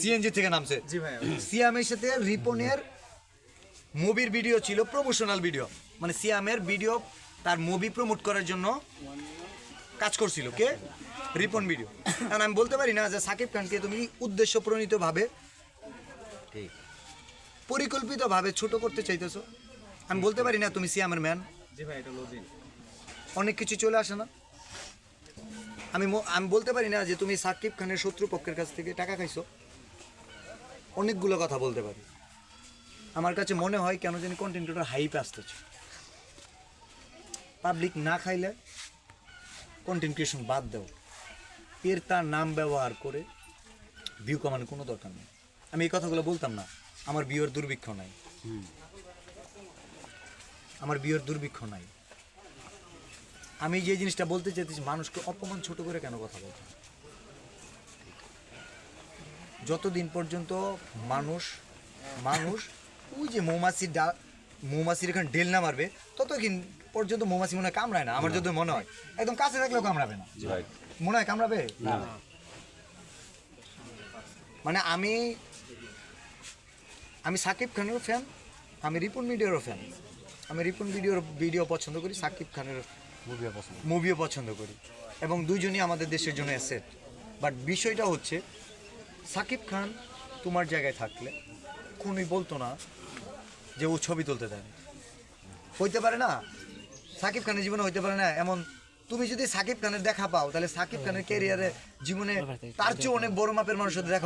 CNG থেকে নামছে। জি ভাই। সিয়ামের সাথে রিপনের মুভির ভিডিও ছিল, প্রমোশনাল ভিডিও, মানে সিয়ামের ভিডিও তার মুভি প্রমোট করার জন্য কাজ করছিল কে? রিপন ভিডিও। কারণ আমি বলতে পারি না যে সাকিব খানকে তুমি উদ্দেশ্য প্রণীতভাবে পরিকল্পিতভাবে ছোট করতে চাইতেছো। আমি বলতে পারি না তুমি সিয়ামের ম্যান। জি ভাই, এটা লজিক। অনেক কিছু চলে আসে না। আমি বলতে পারি না যে তুমি সাকিব খানের শত্রুপক্ষের কাছ থেকে টাকা খাইছো। অনেকগুলো কথা বলতে পারি। আমার কাছে মনে হয় কেন জানি কন্টেন্ট ক্রিয়েটর হাইপে আসতেছে। পাবলিক না খাইলে কন্টেন্ট ক্রিয়েশন বাদ দাও। এর তার নাম ব্যবহার করে ভিউ কমানোর কোনো দরকার নেই। আমি এই কথাগুলো বলতাম না, আমার ভিউর দুর্ভিক্ষ নাই। আমার ভিউর দুর্ভিক্ষ নাই। আমি যে জিনিসটা বলতে চাইতেছি, মানুষকে অপমান ছোট করে কেন কথা বলতে? যতদিন পর্যন্ত মানুষ ওই যে মৌমাছির এখানে ডেল না মারবে, ততদিন পর্যন্ত মৌমাছি মনে হয় কামড়ায় না। আমার যদি মনে হয় একদম কাছে থাকলেও কামড়াবে না। মনে হয় কামড়াবে না। মানে আমি সাকিব খানেরও ফ্যান, আমি রিপন মিডিয়ারও ফ্যান। আমি রিপন ভিডিও পছন্দ করি, সাকিব খানের মুভিও পছন্দ করি, এবং দুইজনই আমাদের দেশের জন্য অ্যাসেট। বাট বিষয়টা হচ্ছে, সাকিব খান তোমার জায়গায় থাকলে কোনোই বলতো না যে ও ছবি তুলতে দেয়। হইতে পারে না, সাকিব খানের জীবনে হইতে পারে না এমন। তুমি যদি সাকিব খানের দেখা পাও, তাহলে সাকিব খানের ক্যারিয়ারে জীবনে তার চেয়ে অনেক বড় মাপের মানুষের দেখা